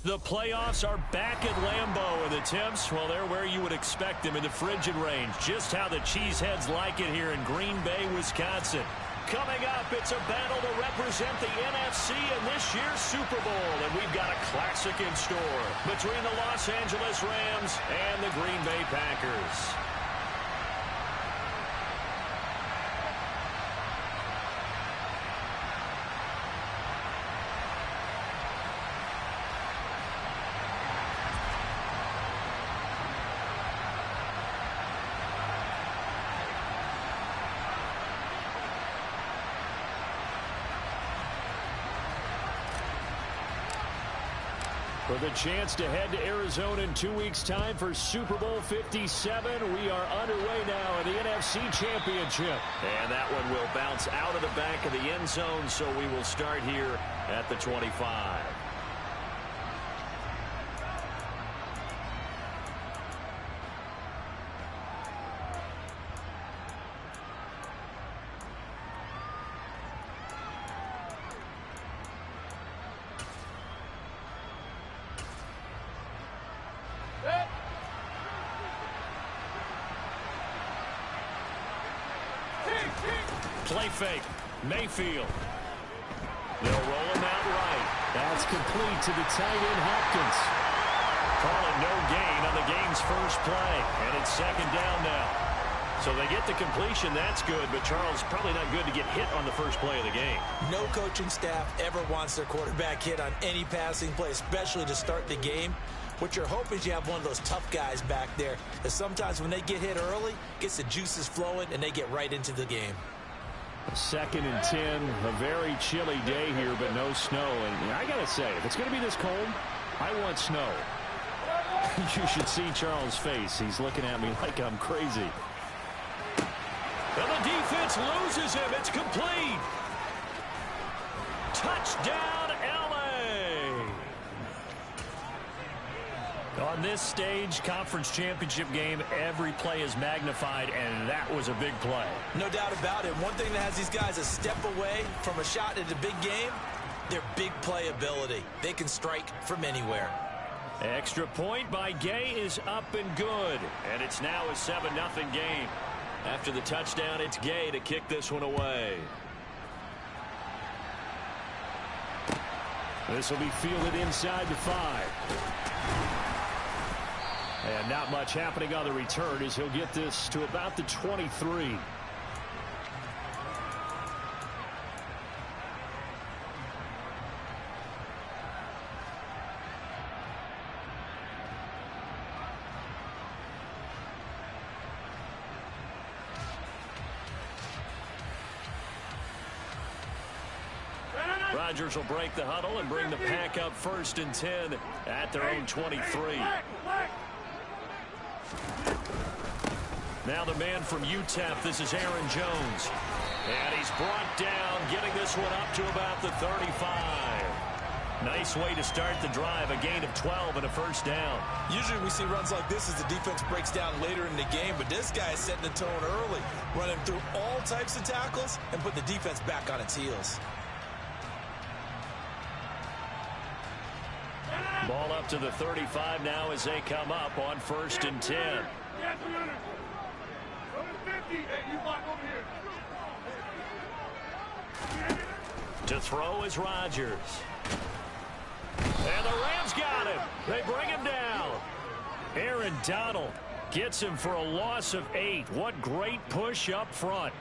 The playoffs are back at Lambeau, and the temps, well, they're where you would expect them in the frigid range. Just how the Cheeseheads like it here in Green Bay, Wisconsin. Coming up, it's a battle to represent the NFC in this year's Super Bowl, and we've got a classic in store between the Los Angeles Rams and the Green Bay Packers. For the chance to head to Arizona in 2 weeks' time for Super Bowl 57, we are underway now in the NFC Championship. And that one will bounce out of the back of the end zone, so we will start here at the 25. Play fake. Mayfield. They'll roll him out right. That's complete to the tight end, Hopkins. Call it no gain on the game's first play. And it's second down now. So they get the completion. That's good. But, Charles, probably not good to get hit on the first play of the game. No coaching staff ever wants their quarterback hit on any passing play, especially to start the game. What you're hoping is you have one of those tough guys back there that sometimes when they get hit early, gets the juices flowing, and they get right into the game. 2nd and 10, a very chilly day here, but no snow. And I got to say, if it's going to be this cold, I want snow. You should see Charles' face. He's looking at me like I'm crazy. And the defense loses him. It's complete. Touchdown, LA. On this stage, conference championship game, every play is magnified, and that was a big play. No doubt about it. One thing that has these guys a step away from a shot at a big game, their big play ability. They can strike from anywhere. Extra point by Gay is up and good, and it's now a 7-0 game. After the touchdown, it's Gay to kick this one away. This will be fielded inside the 5. And not much happening on the return as he'll get this to about the 23. Rodgers will break the huddle and bring the pack up 1st and 10 at their own 23. Now the man from UTEP, this is Aaron Jones. And he's brought down, getting this one up to about the 35. Nice way to start the drive, a gain of 12 and a first down. Usually we see runs like this as the defense breaks down later in the game, but this guy is setting the tone early, running through all types of tackles and put the defense back on its heels. Ball up to the 35 now as they come up on 1st and 10. To throw is Rodgers. And the Rams got him. They bring him down. Aaron Donald gets him for a loss of 8. What great push up front.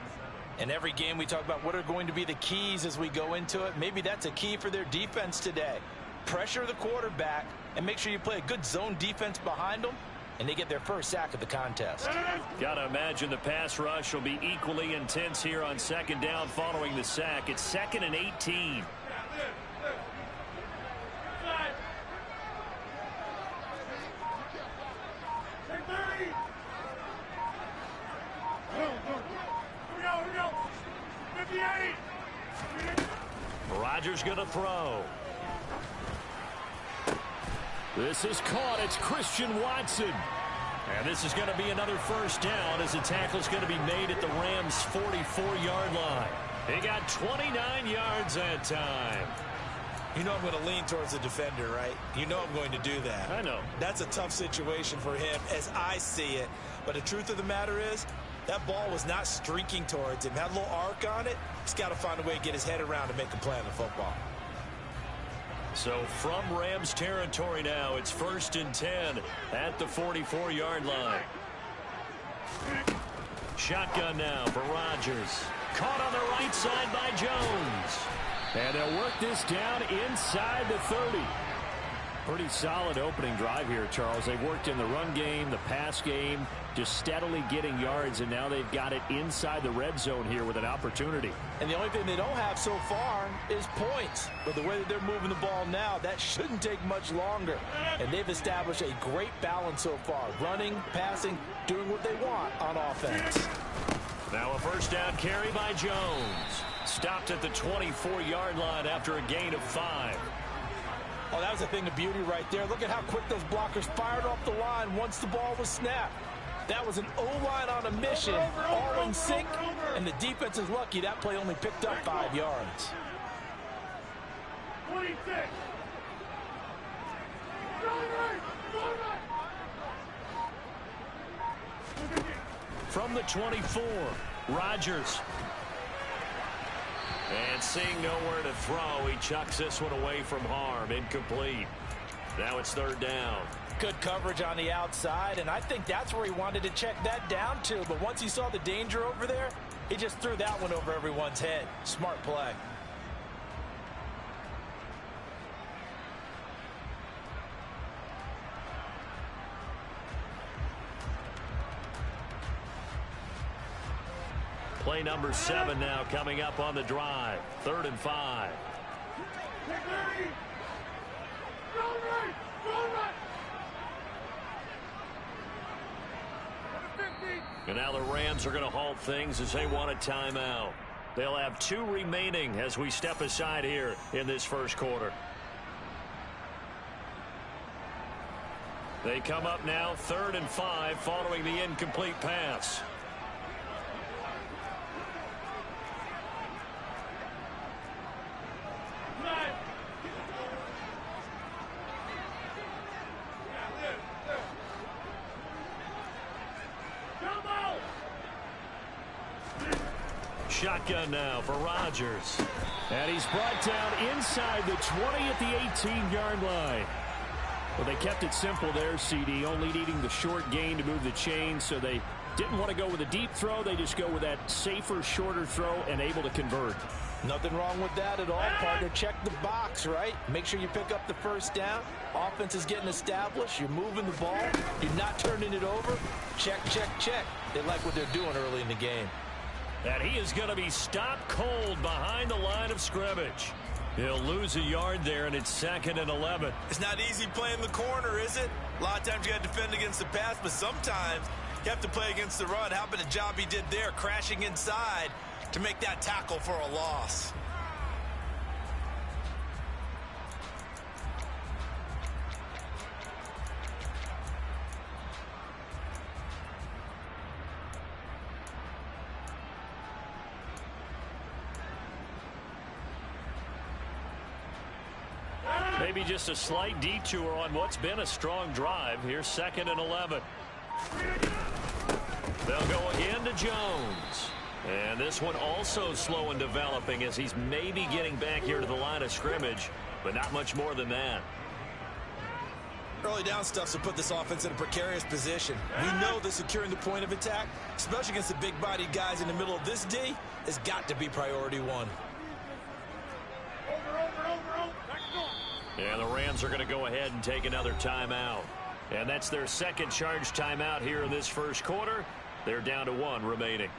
In every game we talk about what are going to be the keys as we go into it. Maybe that's a key for their defense today. Pressure the quarterback and make sure you play a good zone defense behind them, and they get their first sack of the contest. Got to imagine the pass rush will be equally intense here on 2nd down following the sack. It's 2nd and 18. Rodgers going to throw. This is caught. It's Christian Watson. And this is going to be another first down as the tackle's going to be made at the Rams' 44-yard line. He got 29 yards that time. You know I'm going to lean towards the defender, right? You know I'm going to do that. I know. That's a tough situation for him as I see it. But the truth of the matter is, that ball was not streaking towards him. Had a little arc on it. He's got to find a way to get his head around and make a play on the football. So from Rams territory now, it's 1st and 10 at the 44-yard line. Shotgun now for Rodgers. Caught on the right side by Jones. And they'll work this down inside the 30. Pretty solid opening drive here, Charles. They've worked in the run game, the pass game, just steadily getting yards, and now they've got it inside the red zone here with an opportunity. And the only thing they don't have so far is points. But the way that they're moving the ball now, that shouldn't take much longer. And they've established a great balance so far. Running, passing, doing what they want on offense. Now a first down carry by Jones. Stopped at the 24-yard line after a gain of 5. Oh, that was a thing of beauty right there. Look at how quick those blockers fired off the line once the ball was snapped. That was an O-line on a mission, all in sync, and the defense is lucky that play only picked up 5 yards. 26. From the 24, Rodgers. And seeing nowhere to throw, he chucks this one away from harm. Incomplete. Now it's 3rd down. Good coverage on the outside, and I think that's where he wanted to check that down to. But once he saw the danger over there, he just threw that one over everyone's head. Smart play. Play number 7 now coming up on the drive. 3rd and 5. And now the Rams are going to halt things as they want a timeout. They'll have 2 remaining as we step aside here in this first quarter. They come up now 3rd and 5 following the incomplete pass. Shotgun now for Rodgers. And he's brought down inside the 20 at the 18-yard line. Well, they kept it simple there, CD, only needing the short gain to move the chain, so they didn't want to go with a deep throw. They just go with that safer, shorter throw and able to convert. Nothing wrong with that at all, partner. Check the box, right? Make sure you pick up the first down. Offense is getting established. You're moving the ball. You're not turning it over. Check, check, check. They like what they're doing early in the game. And he is going to be stopped cold behind the line of scrimmage. He'll lose a yard there, and it's 2nd and 11. It's not easy playing the corner, is it? A lot of times you got to defend against the pass, but sometimes you have to play against the run. How about the job he did there, crashing inside to make that tackle for a loss? Maybe just a slight detour on what's been a strong drive. Here's 2nd and 11. They'll go again to Jones. And this one also slow in developing as he's maybe getting back here to the line of scrimmage, but not much more than that. Early down stuff to put this offense in a precarious position. We know that securing the point of attack, especially against the big-bodied guys in the middle of this D, has got to be priority 1. And the Rams are going to go ahead and take another timeout. And that's their 2nd charge timeout here in this first quarter. They're down to 1 remaining.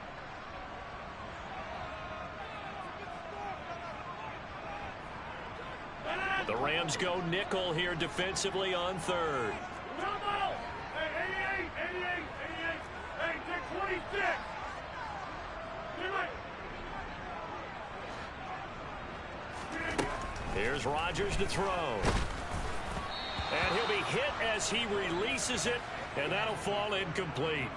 The Rams go nickel here defensively on 3rd. Hey, 88. Hey, take 26. Here's Rodgers to throw. And he'll be hit as he releases it, and that'll fall incomplete.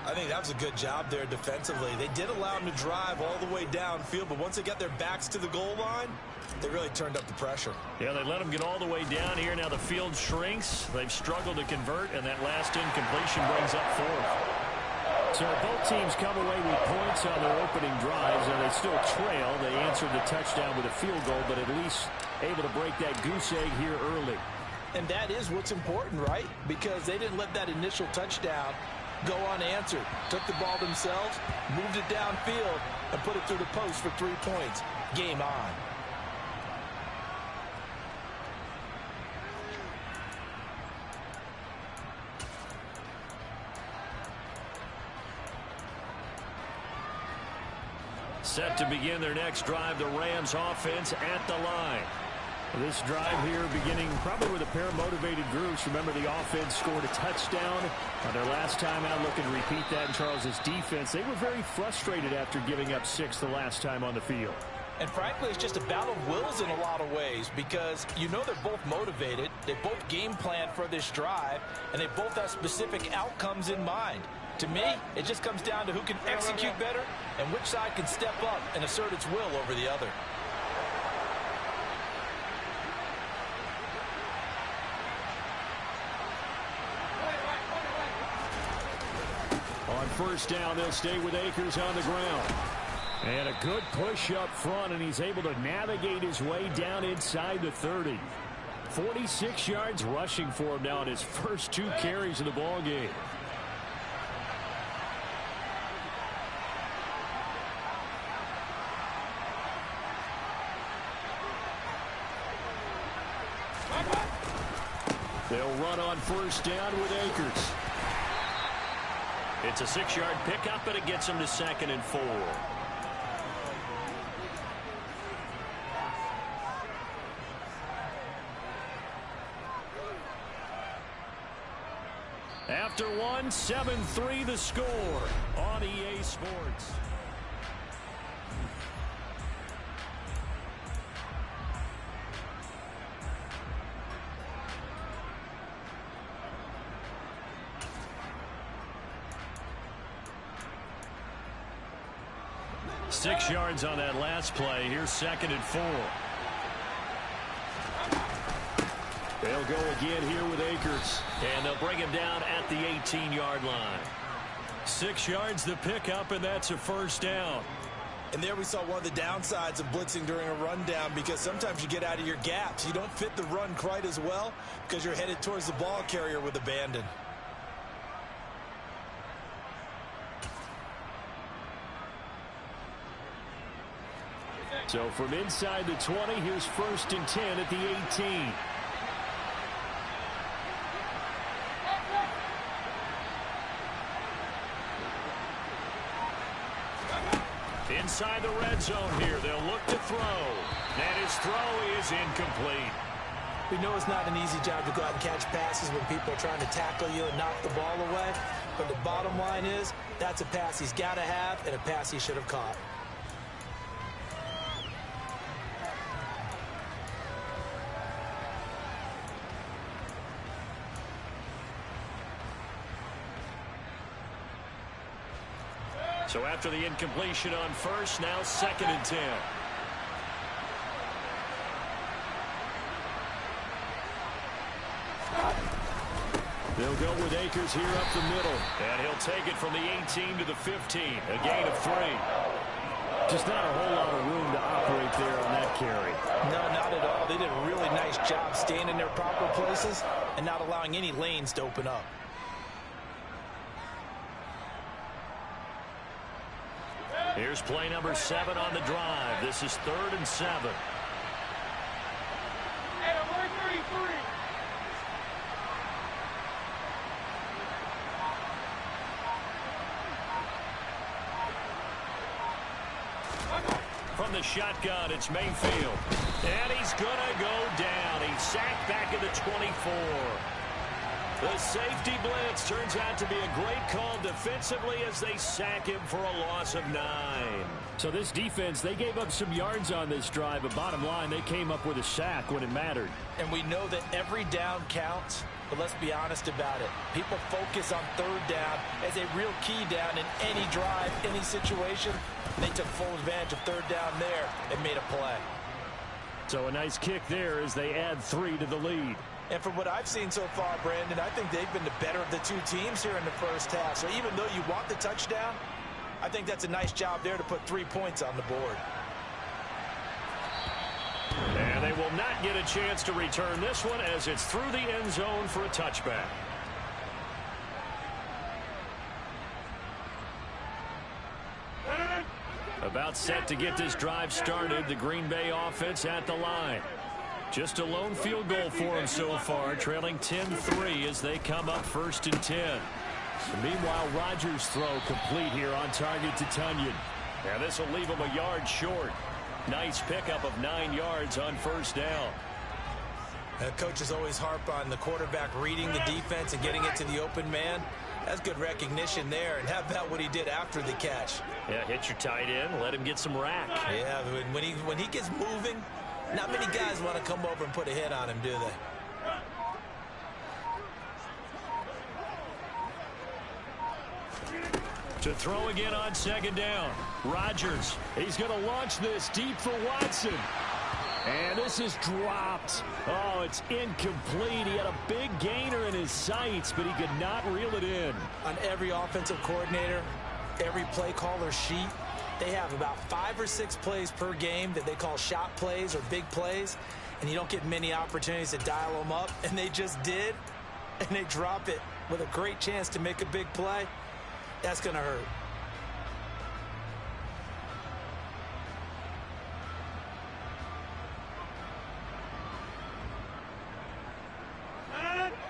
I think that was a good job there defensively. They did allow them to drive all the way downfield, but once they got their backs to the goal line, they really turned up the pressure. Yeah, they let them get all the way down here. Now the field shrinks. They've struggled to convert, and that last incompletion brings up fourth. So both teams come away with points on their opening drives, and they still trail. They answered the touchdown with a field goal, but at least able to break that goose egg here early. And that is what's important, right? Because they didn't let that initial touchdown go unanswered. Took the ball themselves, moved it downfield, and put it through the post for 3 points. Game on. Set to begin their next drive, the Rams offense at the line. This drive here beginning probably with a pair of motivated groups. Remember, the offense scored a touchdown on their last time out, looking to repeat that in Charles's defense. They were very frustrated after giving up 6 the last time on the field. And frankly, it's just a battle of wills in a lot of ways, because you know they're both motivated. They both game plan for this drive, and they both have specific outcomes in mind. To me, it just comes down to who can execute better and which side can step up and assert its will over the other. On first down, they'll stay with Akers on the ground. And a good push up front, and he's able to navigate his way down inside the 30. 46 yards rushing for him now in his first 2 carries of the ball game. They'll run on first down with Akers. It's a 6-yard pickup, and it gets him to 2nd and 4. After 1, 7-3 the score on EA Sports. Six yards on that last play. Here's 2nd and 4. They'll go again here with Akers. And they'll bring him down at the 18-yard line. 6 yards the pickup, and that's a first down. And there we saw one of the downsides of blitzing during a rundown, because sometimes you get out of your gaps. You don't fit the run quite as well because you're headed towards the ball carrier with abandon. So from inside the 20, here's 1st and 10 at the 18. Inside the red zone here, they'll look to throw. And his throw is incomplete. We know it's not an easy job to go out and catch passes when people are trying to tackle you and knock the ball away. But the bottom line is, that's a pass he's got to have and a pass he should have caught. So after the incompletion on first, now 2nd and 10. They'll go with Akers here up the middle. And he'll take it from the 18 to the 15. A gain of 3. Just not a whole lot of room to operate there on that carry. No, not at all. They did a really nice job staying in their proper places and not allowing any lanes to open up. Here's play number 7 on the drive. This is 3rd and 7. From the shotgun, it's Mayfield. And he's going to go down. He's sacked back at the 24. The safety blitz turns out to be a great call defensively as they sack him for a loss of 9. So this defense, they gave up some yards on this drive, but bottom line, they came up with a sack when it mattered. And we know that every down counts, but let's be honest about it. People focus on third down as a real key down in any drive, any situation. They took full advantage of third down there and made a play. So a nice kick there as they add 3 to the lead. And from what I've seen so far, Brandon, I think they've been the better of the two teams here in the first half. So even though you want the touchdown, I think that's a nice job there to put 3 points on the board. And they will not get a chance to return this one as it's through the end zone for a touchback. About set to get this drive started, the Green Bay offense at the line. Just a lone field goal for them so far, trailing 10-3 as they come up 1st and 10. Meanwhile, Rodgers' throw complete here on target to Tunyon. Now this will leave him a yard short. Nice pickup of 9 yards on 1st down. Coaches always harp on the quarterback reading the defense and getting it to the open man. That's good recognition there. And how about what he did after the catch? Yeah, hit your tight end, let him get some rack. Yeah, when he gets moving, not many guys want to come over and put a hit on him, do they? To throw again on 2nd down. Rodgers, he's going to launch this deep for Watson. And this is dropped. Oh, it's incomplete. He had a big gainer in his sights, but he could not reel it in. On every offensive coordinator, every play caller sheet, they have about 5 or 6 plays per game that they call shot plays or big plays, and you don't get many opportunities to dial them up, and they just did, and they drop it with a great chance to make a big play. That's going to hurt.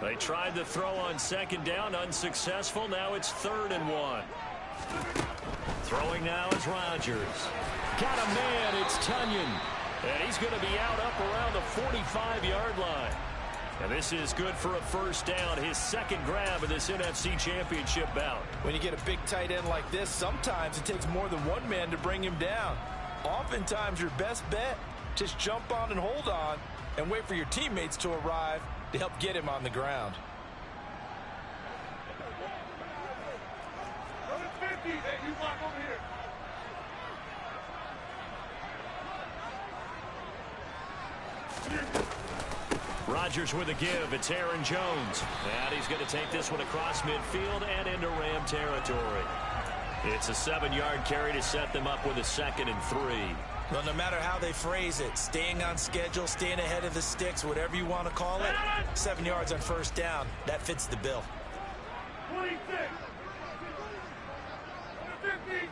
They tried to throw on 2nd down, unsuccessful. Now it's 3rd and 1. Throwing now is Rodgers. Got a man, it's Tunyon. And he's going to be out up around the 45-yard line. And this is good for a 1st down, his 2nd grab of this NFC Championship bout. When you get a big tight end like this, sometimes it takes more than one man to bring him down. Oftentimes your best bet, just jump on and hold on and wait for your teammates to arrive to help get him on the ground. Hey, you block over here. Rodgers with a give. It's Aaron Jones. And he's going to take this one across midfield and into Ram territory. It's a 7-yard carry to set them up with a 2nd and 3. Well, no matter how they phrase it, staying on schedule, staying ahead of the sticks, whatever you want to call it, 7 yards on 1st down, that fits the bill. 26. 50.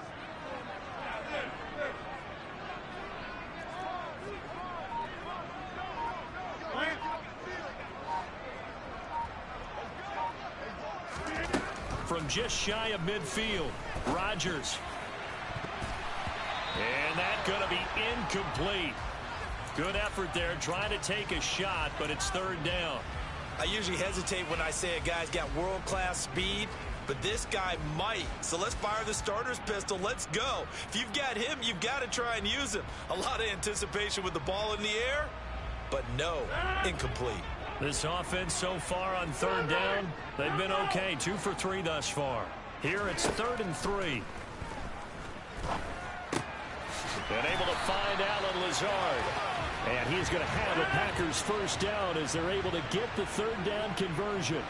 From just shy of midfield, Rodgers. And that's going to be incomplete. Good effort there, trying to take a shot, but it's 3rd down. I usually hesitate when I say a guy's got world-class speed, but this guy might. So let's fire the starter's pistol. Let's go. If you've got him, you've got to try and use him. A lot of anticipation with the ball in the air, but no, incomplete. This offense so far on 3rd down, they've been okay. 2 for 3 thus far. Here it's 3rd and 3. And able to find Allen Lazard. And he's going to have the Packers 1st down as they're able to get the 3rd down conversion.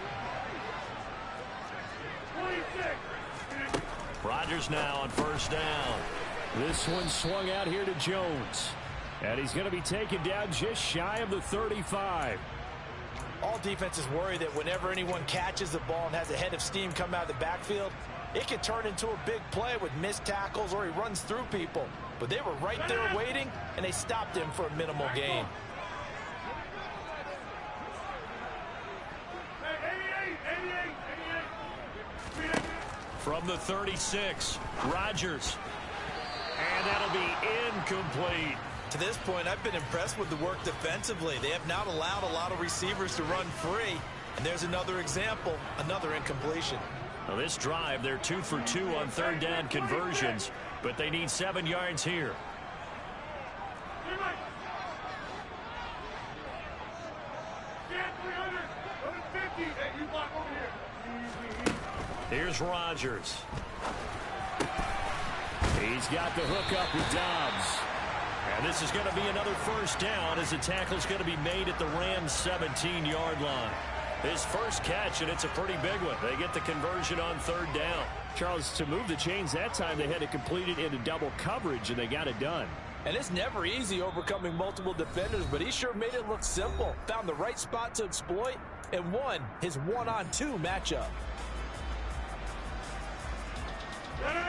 26. Rodgers now on 1st down. This one swung out here to Jones. And he's going to be taken down just shy of the 35. All defenses worry that whenever anyone catches the ball and has a head of steam come out of the backfield, it can turn into a big play with missed tackles or he runs through people. But they were right there waiting, and they stopped him for a minimal gain. From the 36, Rodgers. And that'll be incomplete. To this point, I've been impressed with the work defensively. They have not allowed a lot of receivers to run free. And there's another example, another incompletion. Well, this drive, they're 2 for 2 on third down conversions, but they need 7 yards here. Here's Rodgers. He's got the hook up with Dobbs. And this is going to be another first down as the tackle's going to be made at the Rams' 17-yard line. His first catch, and it's a pretty big one. They get the conversion on third down. Charles, to move the chains that time, they had to complete it into double coverage, and they got it done. And it's never easy overcoming multiple defenders, but he sure made it look simple. Found the right spot to exploit and won his 1-on-2 matchup.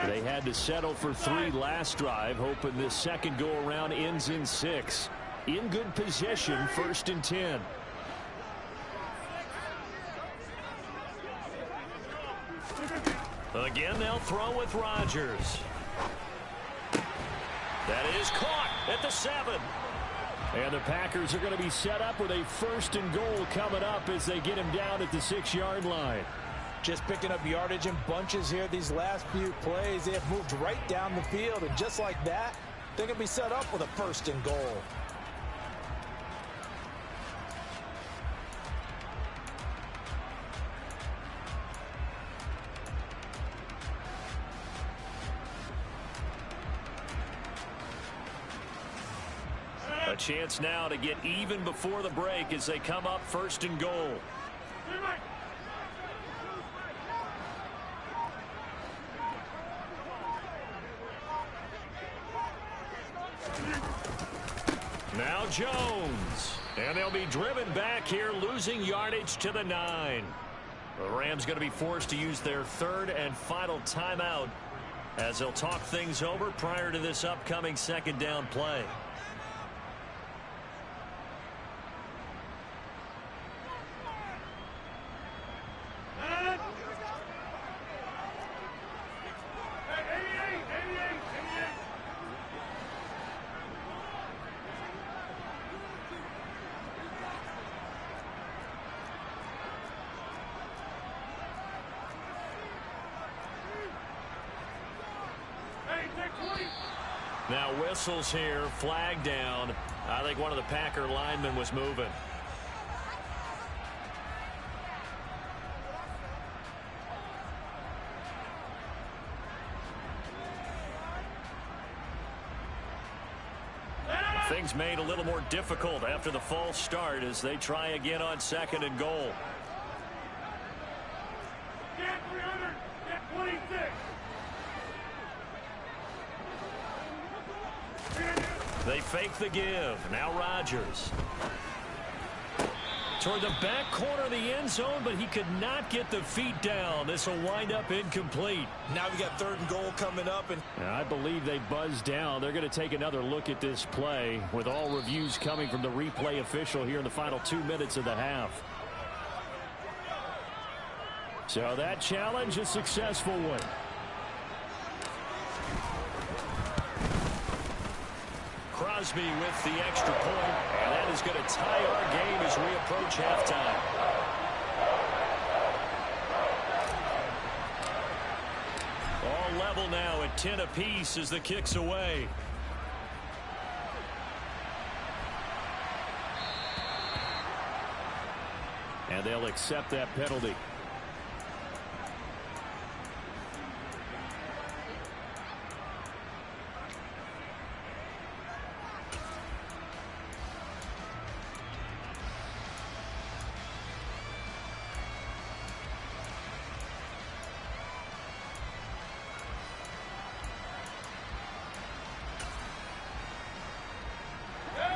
They had to settle for 3 last drive, hoping this second go-around ends in 6. In good position, 1st and 10. Again, they'll throw with Rodgers. That is caught at the 7. And the Packers are going to be set up with a 1st and goal coming up as they get him down at the 6-yard line. Just picking up yardage in bunches here these last few plays. They have moved right down the field, and just like that, they're going to be set up with a 1st and goal. A chance now to get even before the break as they come up 1st and goal. Now Jones. And they'll be driven back here, losing yardage to the 9. The Rams going to be forced to use their 3rd and final timeout as they'll talk things over prior to this upcoming 2nd down play. Now whistles here, flag down. I think one of the Packer linemen was moving. Things made a little more difficult after the false start as they try again on 2nd and goal. Get 300, get 26. They fake the give. Now Rodgers. Toward the back corner of the end zone, but he could not get the feet down. This will wind up incomplete. Now we got 3rd and goal coming up. And I believe they buzzed down. They're going to take another look at this play with all reviews coming from the replay official here in the final 2 minutes of the half. So that challenge, a successful one. Crosby with the extra point, and that is going to tie our game as we approach halftime. All level now at 10 apiece as the kick's away. And they'll accept that penalty.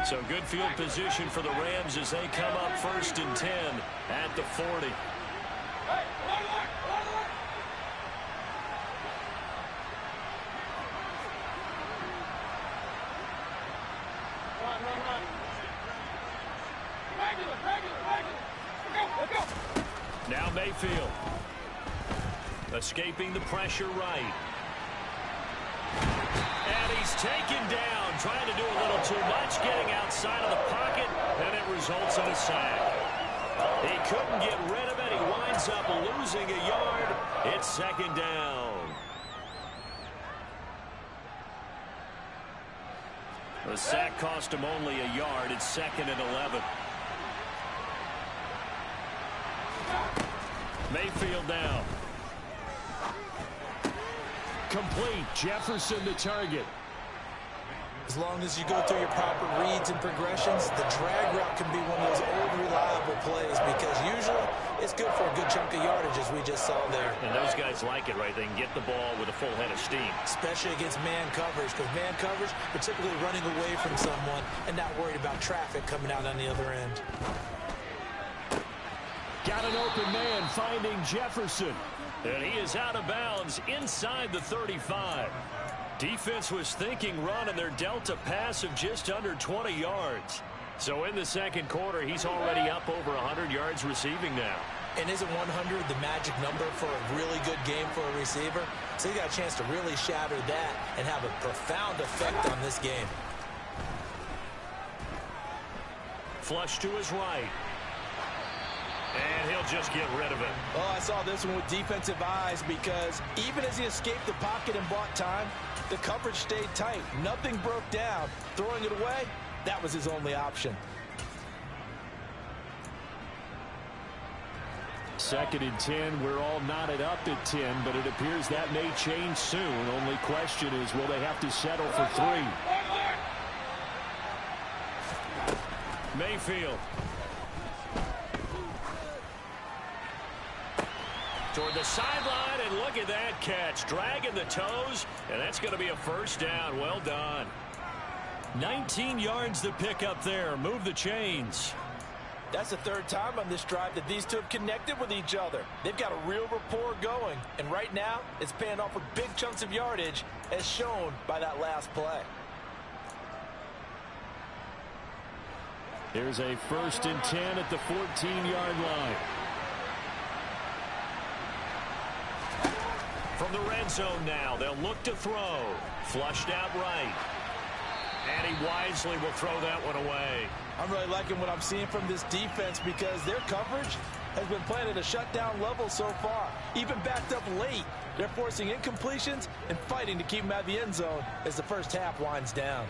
So good field position for the Rams as they come up 1st and 10 at the 40. Now Mayfield. Escaping the pressure right. And he's taken down, trying to do a little too much, getting outside of the pocket, and it results in a sack. He couldn't get rid of it. He winds up losing a yard. It's second down. The sack cost him only a yard. It's second and 11. Mayfield now. Complete. Jefferson the target. As long as you go through your proper reads and progressions, the drag route can be one of those old reliable plays because usually it's good for a good chunk of yardage, as we just saw there. And those guys like it, right? They can get the ball with a full head of steam. Especially against man coverage, because man coverage, they're typically running away from someone and not worried about traffic coming out on the other end. Got an open man finding Jefferson. And he is out of bounds inside the 35. Defense was thinking run, and they're dealt a pass of just under 20 yards. So in the second quarter, he's already up over 100 yards receiving now. And isn't 100 the magic number for a really good game for a receiver? So he got a chance to really shatter that and have a profound effect on this game. Flush to his right. And he'll just get rid of it. Oh, I saw this one with defensive eyes because even as he escaped the pocket and bought time, the coverage stayed tight. Nothing broke down. Throwing it away, that was his only option. Second and 10. We're all knotted up at 10, but it appears that may change soon. Only question is, will they have to settle for 3? Mayfield. Toward the sideline, and look at that catch. Dragging the toes, and that's going to be a first down. Well done. 19 yards to pick up there. Move the chains. That's the third time on this drive that these two have connected with each other. They've got a real rapport going, and right now it's paying off with big chunks of yardage as shown by that last play. There's a first and 10 at the 14-yard line. From the red zone now, they'll look to throw. Flushed out right. And he wisely will throw that one away. I'm really liking what I'm seeing from this defense because their coverage has been playing at a shutdown level so far. Even backed up late, they're forcing incompletions and fighting to keep them out of the end zone as the first half winds down.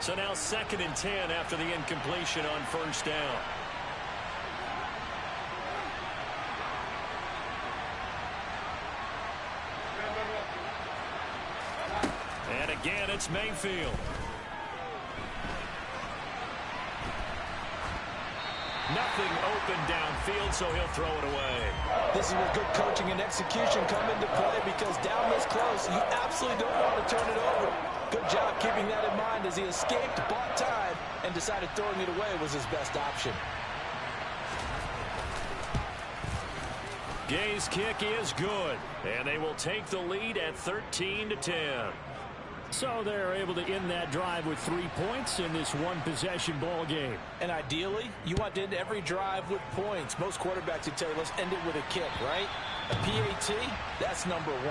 So now second and 10 after the incompletion on first down. And again, it's Mayfield. Nothing open downfield, so he'll throw it away. This is where good coaching and execution come into play because down this close, you absolutely don't want to turn it over. Good job keeping that in mind as he escaped, bought time, and decided throwing it away was his best option. Gay's kick is good, and they will take the lead at 13-10. So they're able to end that drive with 3 points in this one-possession ball game. And ideally, you want to end every drive with points. Most quarterbacks would tell you, let's end it with a kick, right? A PAT, that's number 1.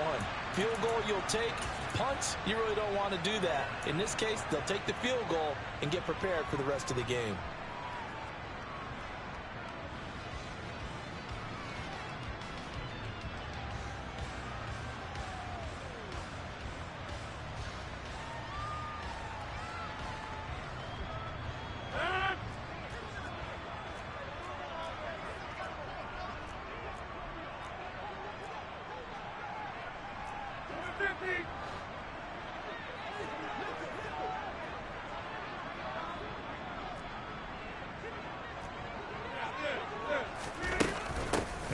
Field goal you'll take. Punts, you really don't want to do that. In this case, they'll take the field goal and get prepared for the rest of the game.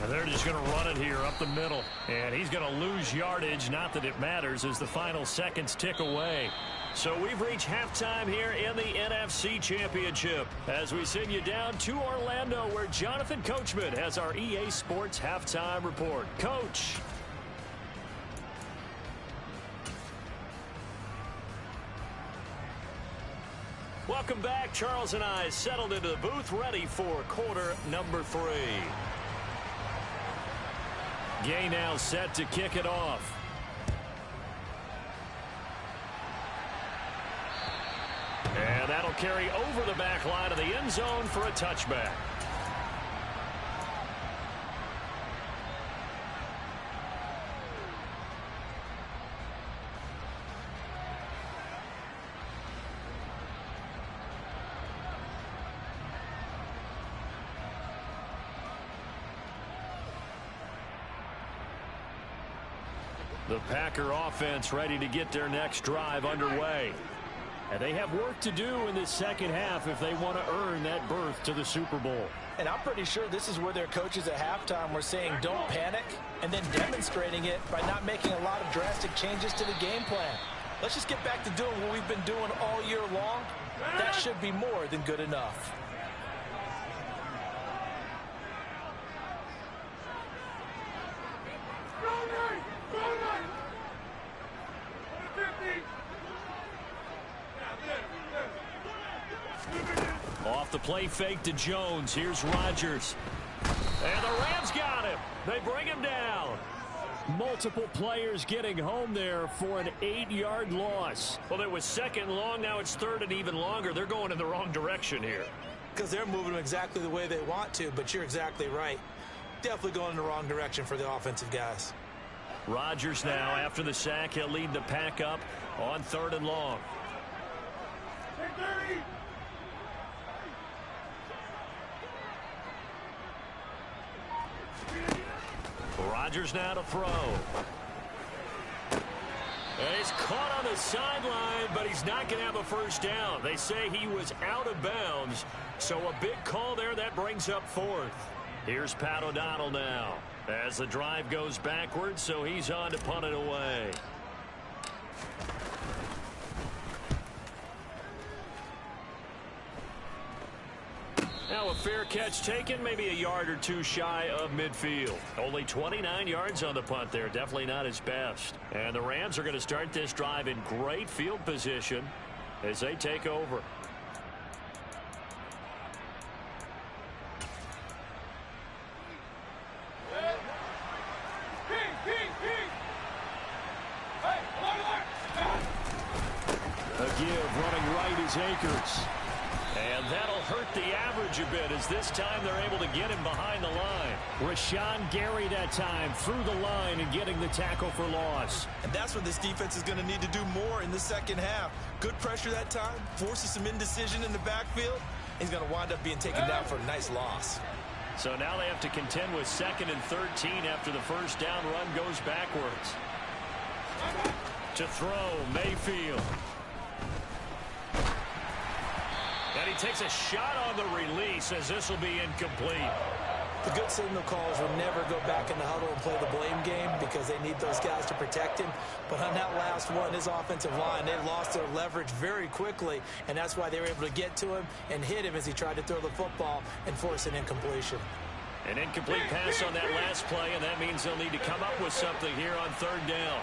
They're just going to run it here up the middle. And he's going to lose yardage. Not that it matters as the final seconds tick away. So we've reached halftime here in the NFC Championship as we send you down to Orlando where Jonathan Coachman has our EA Sports halftime report. Coach. Welcome back. Charles and I settled into the booth ready for quarter number 3. Gay now set to kick it off. And that'll carry over the back line of the end zone for a touchback. The Packer offense ready to get their next drive underway. And they have work to do in this second half if they want to earn that berth to the Super Bowl. And I'm pretty sure this is where their coaches at halftime were saying don't panic, and then demonstrating it by not making a lot of drastic changes to the game plan. Let's just get back to doing what we've been doing all year long. That should be more than good enough. Off the play fake to Jones. Here's Rodgers. And the Rams got him. They bring him down. Multiple players getting home there for an 8-yard loss. Well, it was second and long. Now it's third and even longer. They're going in the wrong direction here. Because they're moving them exactly the way they want to, but you're exactly right. Definitely going in the wrong direction for the offensive guys. Rodgers now, after the sack, he'll lead the pack up on third and long. Rodgers now to throw. And he's caught on the sideline, but he's not going to have a first down. They say he was out of bounds, so a big call there. That brings up fourth. Here's Pat O'Donnell now as the drive goes backwards, so he's on to punt it away. Now a fair catch taken, maybe a yard or two shy of midfield. Only 29 yards on the punt there. Definitely not his best. And the Rams are going to start this drive in great field position as they take over. A give running right is Akers. And that'll hurt the average a bit as this time they're able to get him behind the line. Rashawn Gary that time through the line and getting the tackle for loss. And that's what this defense is going to need to do more in the second half. Good pressure that time, forces some indecision in the backfield. He's going to wind up being taken down for a nice loss. So now they have to contend with 2nd and 13 after the first down run goes backwards. To throw, Mayfield. And he takes a shot on the release as this will be incomplete. The good signal callers will never go back in the huddle and play the blame game because they need those guys to protect him. But on that last one, his offensive line, they lost their leverage very quickly, and that's why they were able to get to him and hit him as he tried to throw the football and force an incompletion. An incomplete pass on that last play, and that means they'll need to come up with something here on third down.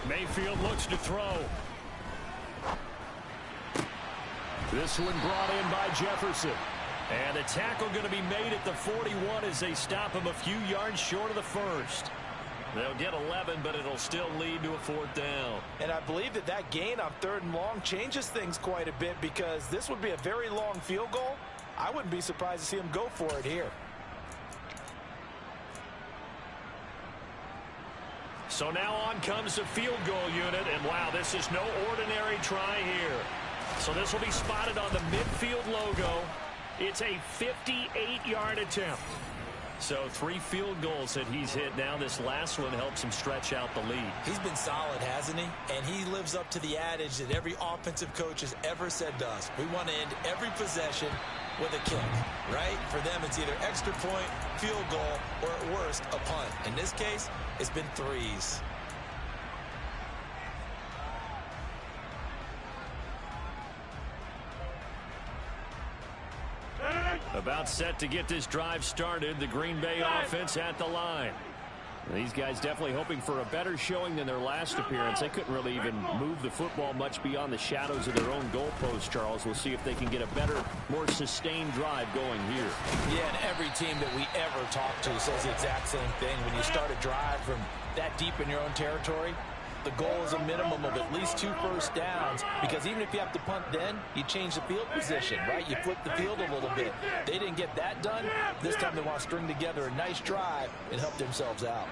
Mayfield looks to throw. This one brought in by Jefferson. And the tackle going to be made at the 41 as they stop him a few yards short of the first. They'll get 11, but it'll still lead to a fourth down. And I believe that that gain on third and long changes things quite a bit because this would be a very long field goal. I wouldn't be surprised to see him go for it here. So now on comes the field goal unit, and wow, this is no ordinary try here. So this will be spotted on the midfield logo. It's a 58-yard attempt. So 3 field goals that he's hit now. This last one helps him stretch out the lead. He's been solid, hasn't he? And he lives up to the adage that every offensive coach has ever said to us. We want to end every possession with a kick, right? For them, it's either extra point, field goal, or at worst, a punt. In this case, it's been 3s. About set to get this drive started. The Green Bay offense at the line. These guys definitely hoping for a better showing than their last appearance. They couldn't really even move the football much beyond the shadows of their own goalpost, Charles. We'll see if they can get a better, more sustained drive going here. Yeah, and every team that we ever talk to says the exact same thing. When you start a drive from that deep in your own territory, the goal is a minimum of at least 2 first downs, because even if you have to punt then, you change the field position, right? You flip the field a little bit. They didn't get that done. This time they want to string together a nice drive and help themselves out.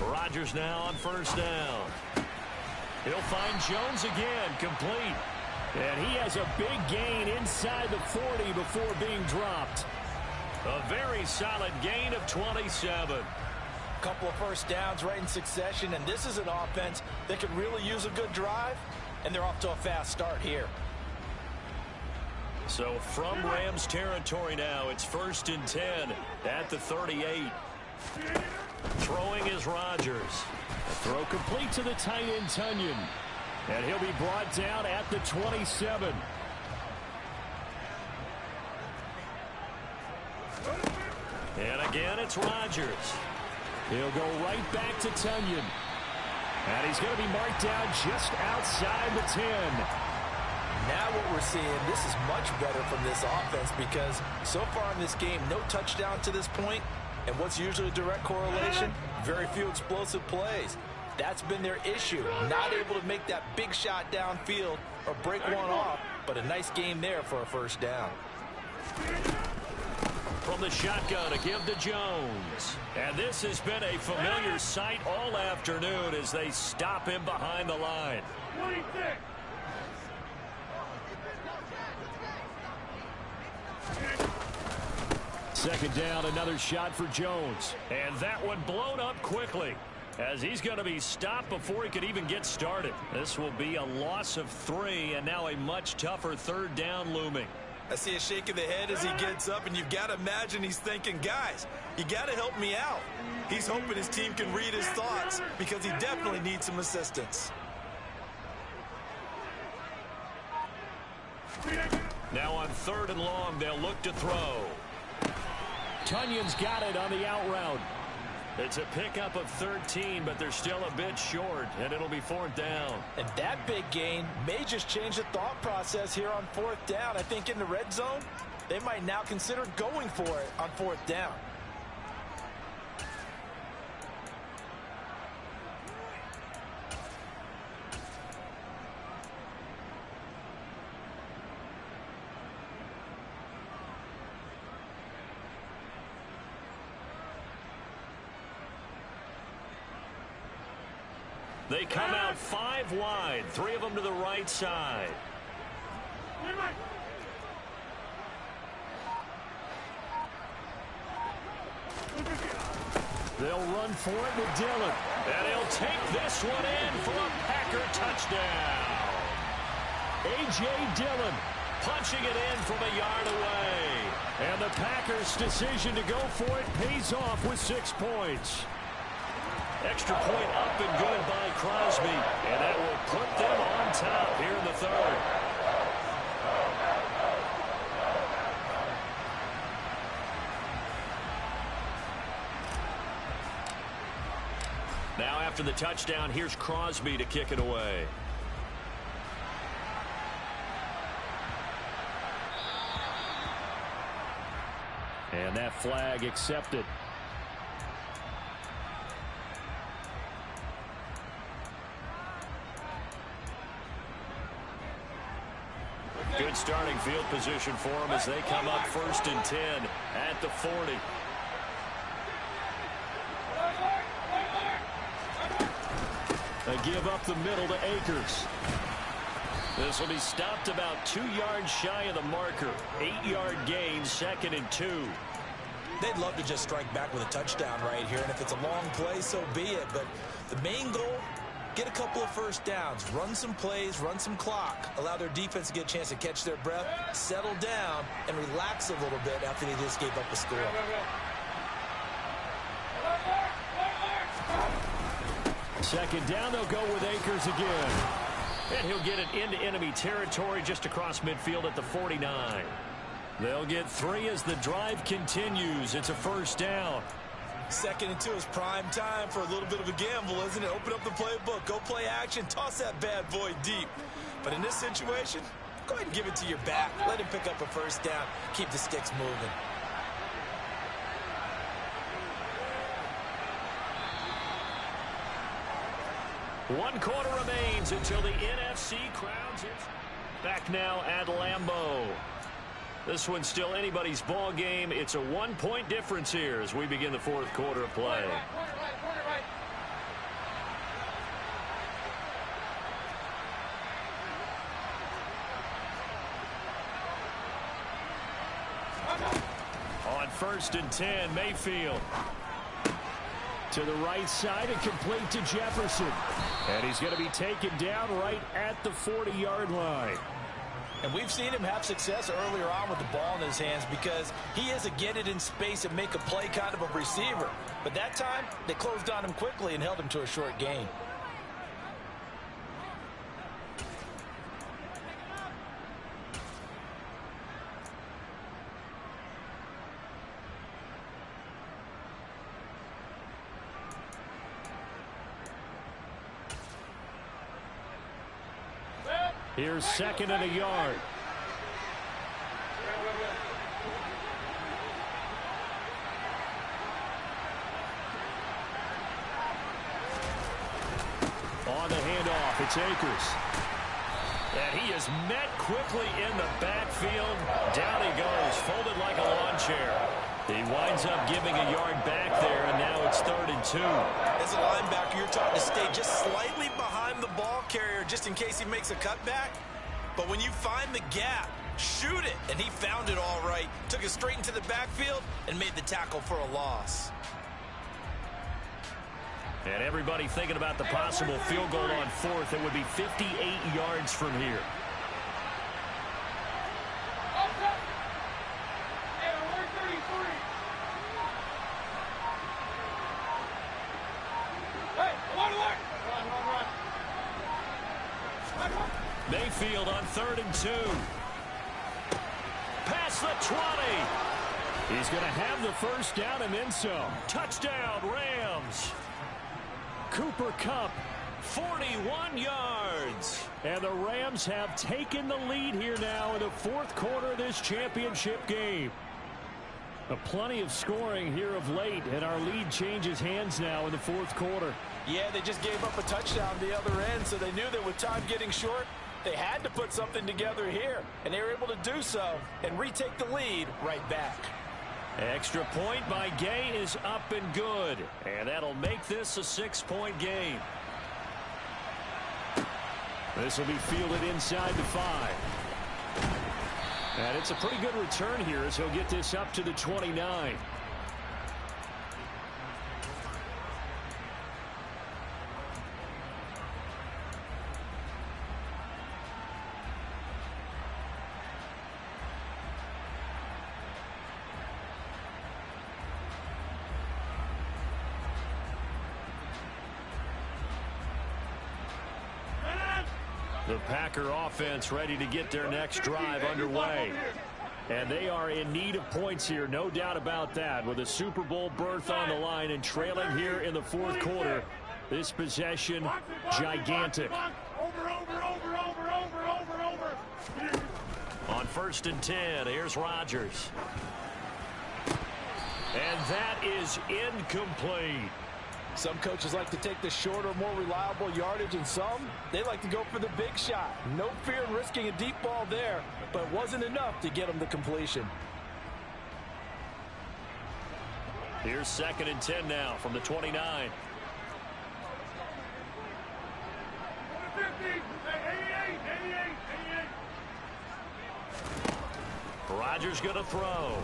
Rodgers now on first down. He'll find Jones again, complete. And he has a big gain inside the 40 before being dropped. A very solid gain of 27. Couple of first downs right in succession, and this is an offense that could really use a good drive, and they're off to a fast start here. So from Rams territory now, it's 1st and 10 at the 38. Throwing is Rodgers. A throw complete to the tight end, Tunyon. And he'll be brought down at the 27. And again, it's Rodgers. He'll go right back to Tunyon. And he's going to be marked down just outside the 10. Now what we're seeing, this is much better from this offense, because so far in this game, no touchdown to this point. And what's usually a direct correlation? Very few explosive plays. That's been their issue. Not able to make that big shot downfield or break one off, but a nice game there for a first down. From the shotgun, a give to Jones. And this has been a familiar sight all afternoon as they stop him behind the line. 26. Second down, another shot for Jones. And that one blown up quickly, as he's going to be stopped before he could even get started. This will be a loss of 3, and now a much tougher 3rd down looming. I see a shake of the head as he gets up, and you've got to imagine he's thinking, guys, you got to help me out. He's hoping his team can read his thoughts, because he definitely needs some assistance. Now on 3rd and long, they'll look to throw. Tunyon's got it on the out route. It's a pickup of 13, but they're still a bit short, and it'll be 4th down. And that big gain may just change the thought process here on 4th down. I think in the red zone, they might now consider going for it on 4th down. They come out 5 wide, 3 of them to the right side. They'll run for it with Dillon. And he'll take this one in for a Packer touchdown. A.J. Dillon punching it in from a yard away. And the Packers' decision to go for it pays off with 6 points. Extra point up and good by Crosby. And that will put them on top here in the 3rd. Now after the touchdown, here's Crosby to kick it away. And that flag accepted. Good starting field position for them as they come up 1st and 10 at the 40. A give up the middle to Akers. This will be stopped about 2 yards shy of the marker. 8-yard gain, 2nd and 2. They'd love to just strike back with a touchdown right here, and if it's a long play, so be it. But the main goal, get a couple of first downs, run some plays, run some clock, allow their defense to get a chance to catch their breath, settle down, and relax a little bit after they just gave up a score. Second down, they'll go with Akers again. And he'll get it into enemy territory just across midfield at the 49. They'll get 3 as the drive continues. It's a 1st down. 2nd and 2 is prime time for a little bit of a gamble, isn't it? Open up the playbook, go play action, toss that bad boy deep. But in this situation, go ahead and give it to your back. Let him pick up a first down. Keep the sticks moving. One quarter remains until the NFC crowns it. Back now at Lambeau. This one's still anybody's ball game. It's a 1-point difference here as we begin the 4th quarter of play. On 1st and 10, Mayfield. To the right side and complete to Jefferson. And he's going to be taken down right at the 40-yard line. And we've seen him have success earlier on with the ball in his hands because he is a get it in space and make a play kind of a receiver. But that time, they closed on him quickly and held him to a short gain. Here's 2nd and a yard. On the handoff, it's Akers. And he is met quickly in the backfield. Down he goes, folded like a lawn chair. He winds up giving a yard back there, and now it's 3rd and 2. As a linebacker, you're taught to stay just slightly behind the ball carrier just in case he makes a cutback. But when you find the gap, shoot it. And he found it all right. Took it straight into the backfield and made the tackle for a loss. And everybody thinking about the possible field goal on 4th. It would be 58 yards from here. Mayfield on 3rd and 2. Past the 20. He's going to have the first down and then some. Touchdown, Rams. Cooper Kupp, 41 yards. And the Rams have taken the lead here now in the 4th quarter of this championship game. Plenty of scoring here of late, and our lead changes hands now in the 4th quarter. Yeah, they just gave up a touchdown the other end, so they knew that with time getting short, they had to put something together here, and they were able to do so and retake the lead right back. Extra point by Gay is up and good, and that'll make this a 6-point game. This will be fielded inside the 5. And it's a pretty good return here as he'll get this up to the 29. The Packer offense ready to get their next drive underway. And they are in need of points here, no doubt about that. With a Super Bowl berth on the line and trailing here in the 4th quarter, this possession, gigantic. On 1st and 10, here's Rodgers. And that is incomplete. Some coaches like to take the shorter, more reliable yardage, and some, they like to go for the big shot. No fear in risking a deep ball there, but it wasn't enough to get them the completion. Here's 2nd and 10 now from the 29. Rodgers going to throw.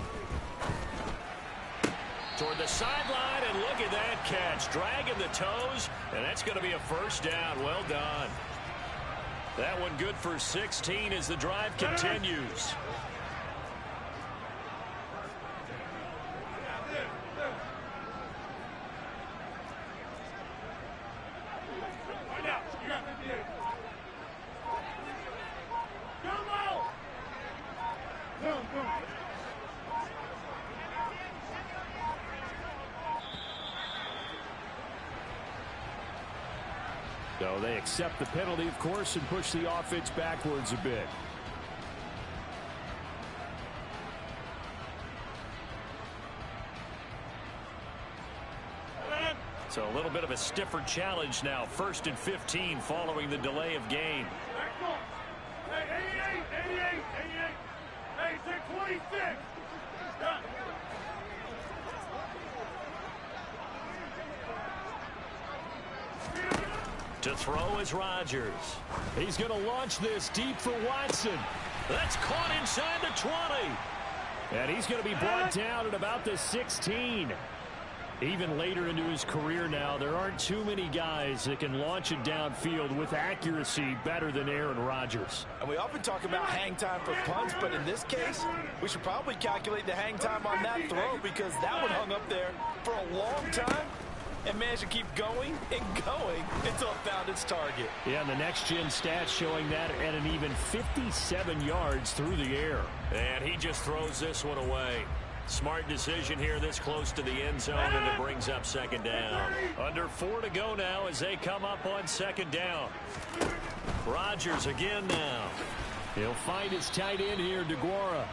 Toward the sideline, and look at that catch. Dragging the toes, and that's going to be a first down. Well done. That one good for 16 as the drive continues. So they accept the penalty, of course, and push the offense backwards a bit. So a little bit of a stiffer challenge now. 1st and 15 following the delay of game. Hey, 88. Hey, take 26. To throw is Rodgers. He's going to launch this deep for Watson. That's caught inside the 20. And he's going to be brought down at about the 16. Even later into his career now, there aren't too many guys that can launch it downfield with accuracy better than Aaron Rodgers. And we often talk about hang time for punts, but in this case, we should probably calculate the hang time on that throw because that one hung up there for a long time and managed to keep going and going until it found its target. Yeah, and the next-gen stats showing that at an even 57 yards through the air. And he just throws this one away. Smart decision here this close to the end zone, and it brings up 2nd down. Under 4 to go now as they come up on 2nd down. Rodgers again now. He'll find his tight end here, DeGuara.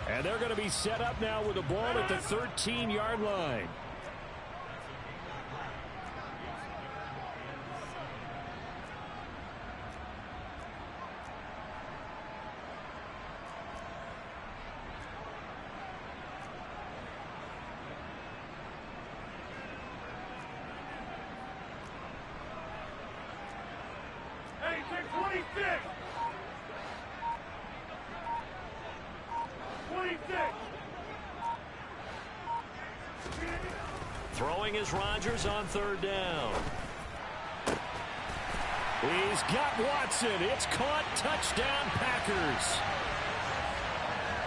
And they're going to be set up now with the ball at the 13-yard line. Throwing is Rodgers on 3rd down. He's got Watson. It's caught. Touchdown, Packers.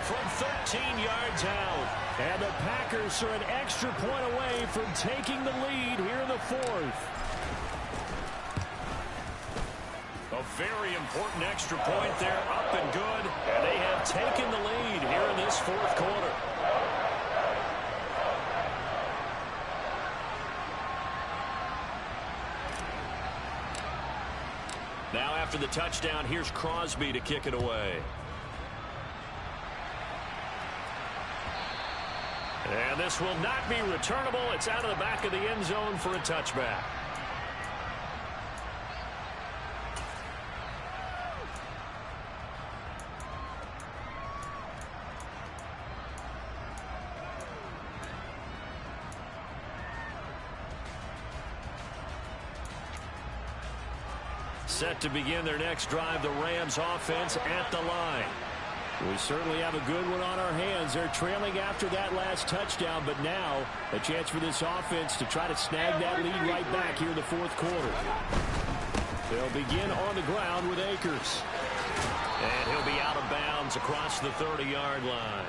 From 13 yards out. And the Packers are an extra point away from taking the lead here in the 4th. A very important extra point there, up and good. And they have taken the lead here in this 4th quarter. Now after the touchdown, here's Crosby to kick it away. And this will not be returnable. It's out of the back of the end zone for a touchback. Set to begin their next drive, the Rams offense at the line. We certainly have a good one on our hands. They're trailing after that last touchdown, but now a chance for this offense to try to snag that lead right back here in the 4th quarter. They'll begin on the ground with Akers. And he'll be out of bounds across the 30-yard line.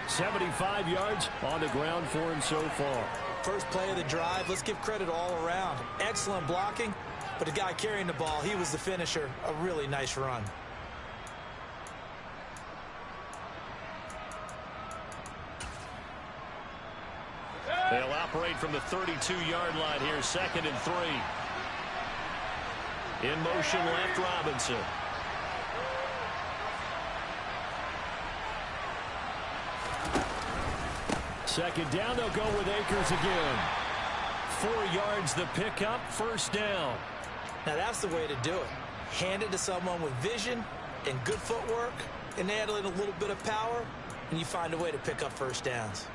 75 yards on the ground for him so far. First play of the drive, let's give credit all around. Excellent blocking. But the guy carrying the ball, he was the finisher. A really nice run. They'll operate from the 32-yard line here, 2nd and 3. In motion left, Robinson. Second down, they'll go with Akers again. 4 yards the pickup, 1st down. Now that's the way to do it. Hand it to someone with vision and good footwork, and add in a little bit of power, and you find a way to pick up 1st downs.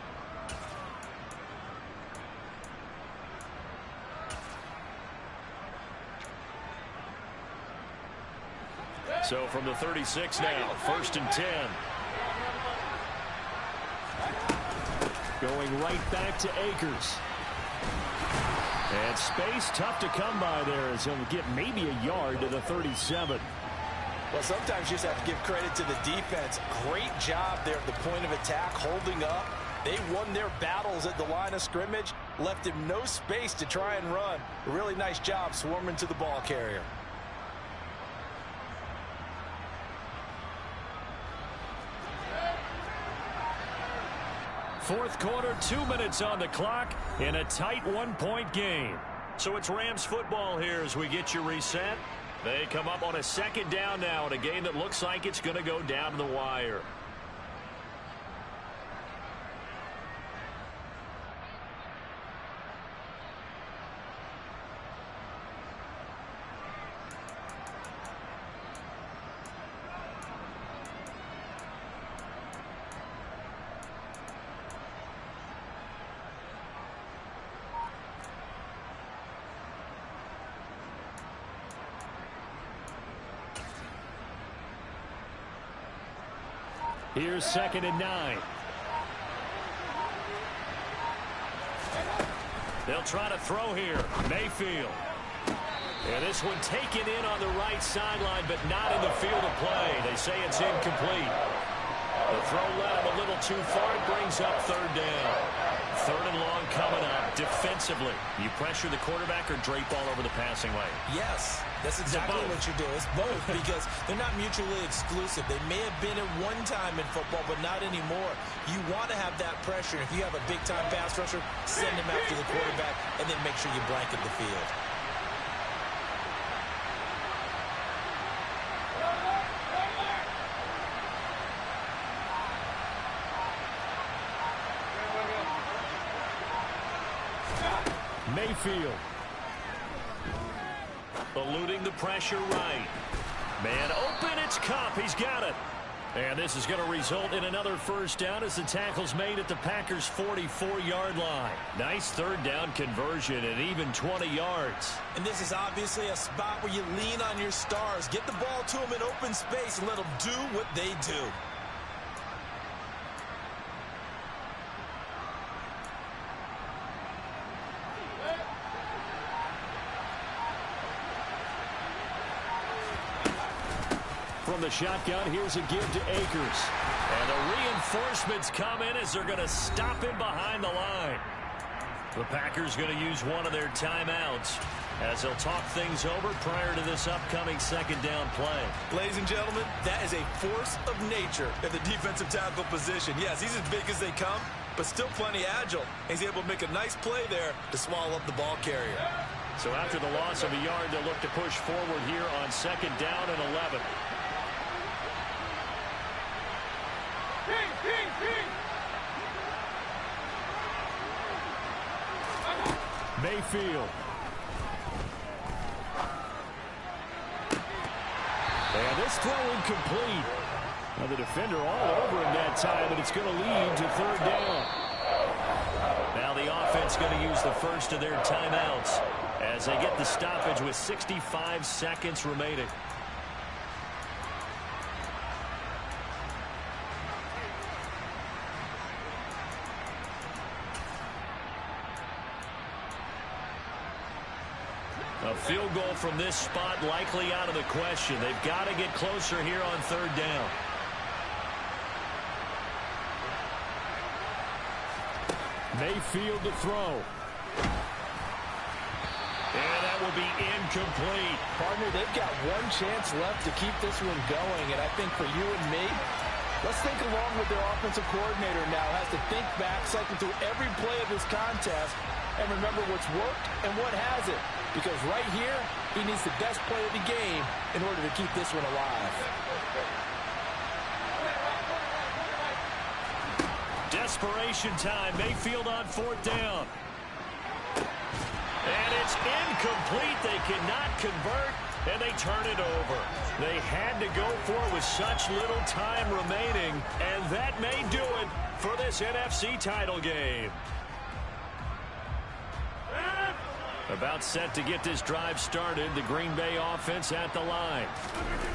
So from the 36 now, 1st and 10. Going right back to Akers. And space tough to come by there as he'll get maybe a yard to the 37. Well, sometimes you just have to give credit to the defense. Great job there at the point of attack, holding up. They won their battles at the line of scrimmage, left him no space to try and run. A really nice job swarming to the ball carrier. Fourth quarter, 2 minutes on the clock in a tight 1-point game. So it's Rams football here as we get you reset. They come up on a second down now in a game that looks like it's going to go down to the wire. Here's 2nd and 9. They'll try to throw here. Mayfield. And this one taken in on the right sideline, but not in the field of play. They say it's incomplete. The throw led him a little too far. It brings up 3rd down. 3rd and long coming up. Defensively, you pressure the quarterback or drape all over the passing lane? Yes, that's exactly what you do. It's both because they're not mutually exclusive. They may have been at one time in football, but not anymore. You want to have that pressure. If you have a big-time pass rusher, send him after the quarterback, and then make sure you blanket the field. Mayfield. Eluding the pressure right. Man open, it's Cup. He's got it. And this is going to result in another 1st down as the tackle's made at the Packers' 44-yard line. Nice 3rd down conversion and even 20 yards. And this is obviously a spot where you lean on your stars. Get the ball to them in open space and let them do what they do. From the shotgun, here's a give to Akers. And the reinforcements come in as they're going to stop him behind the line. The Packers going to use one of their timeouts as they'll talk things over prior to this upcoming 2nd down play. Ladies and gentlemen, that is a force of nature at the defensive tackle position. Yes, he's as big as they come, but still plenty agile. He's able to make a nice play there to swallow up the ball carrier. So after the loss of a yard, they'll look to push forward here on 2nd down and 11. Mayfield. And this throw incomplete. Now the defender all over him that time, but it's going to lead to 3rd down. Now the offense going to use the first of their timeouts as they get the stoppage with 65 seconds remaining. A field goal from this spot likely out of the question. They've got to get closer here on 3rd down. Mayfield to throw. And that will be incomplete. Partner, they've got one chance left to keep this one going, and I think for you and me, let's think along with their offensive coordinator now. Has to think back, cycle through every play of this contest, and remember what's worked and what hasn't. Because right here, he needs the best play of the game in order to keep this one alive. Desperation time. Mayfield on 4th down. And it's incomplete. They cannot convert, and they turn it over. They had to go for it with such little time remaining, and that may do it for this NFC title game. About set to get this drive started. The Green Bay offense at the line.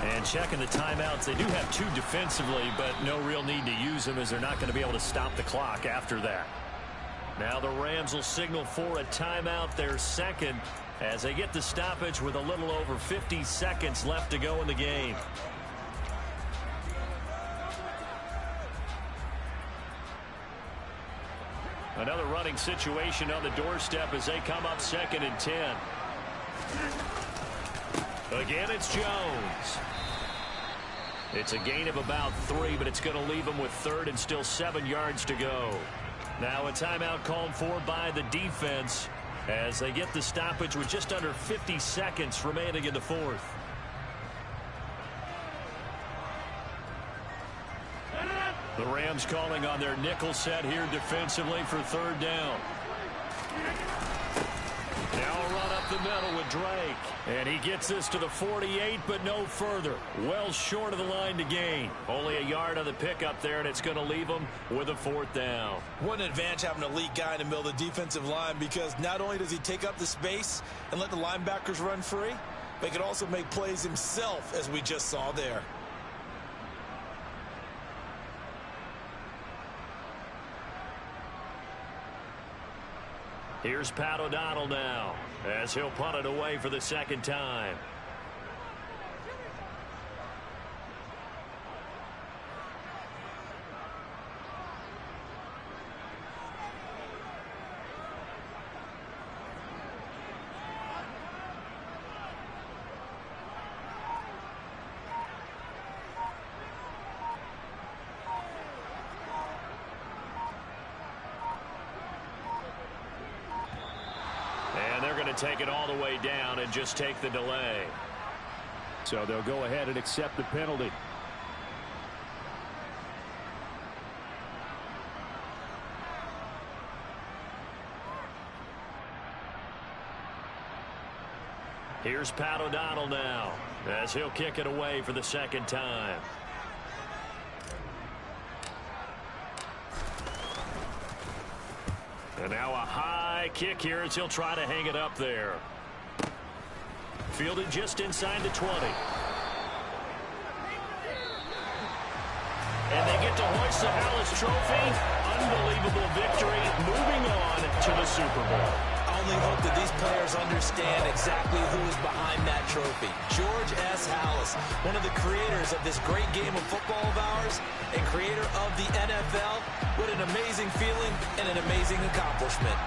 And checking the timeouts. They do have 2 defensively, but no real need to use them as they're not going to be able to stop the clock after that. Now the Rams will signal for a timeout, their 2nd, as they get the stoppage with a little over 50 seconds left to go in the game. Another running situation on the doorstep as they come up 2nd and 10. Again, it's Jones. It's a gain of about 3, but it's going to leave them with 3rd and still 7 yards to go. Now a timeout called for by the defense as they get the stoppage with just under 50 seconds remaining in the fourth. The Rams calling on their nickel set here defensively for third down. Now a run up the middle with Drake. And he gets this to the 48, but no further. Well short of the line to gain. Only a yard on the pickup there, and it's going to leave him with a fourth down. What an advantage having an elite guy in the middle of the defensive line, because not only does he take up the space and let the linebackers run free, but he can also make plays himself, as we just saw there. Here's Pat O'Donnell now, as he'll punt it away for the second time. Take it all the way down and just take the delay. So they'll go ahead and accept the penalty. Here's Pat O'Donnell now, as he'll kick it away for the second time. And now a high kick here as he'll try to hang it up there. Fielded just inside the 20. And they get to hoist the Hallis Trophy. Unbelievable victory, moving on to the Super Bowl. I only hope that these players understand exactly who is behind that trophy. George S. Hallis, one of the creators of this great game of football of ours and creator of the NFL. What an amazing feeling and an amazing accomplishment.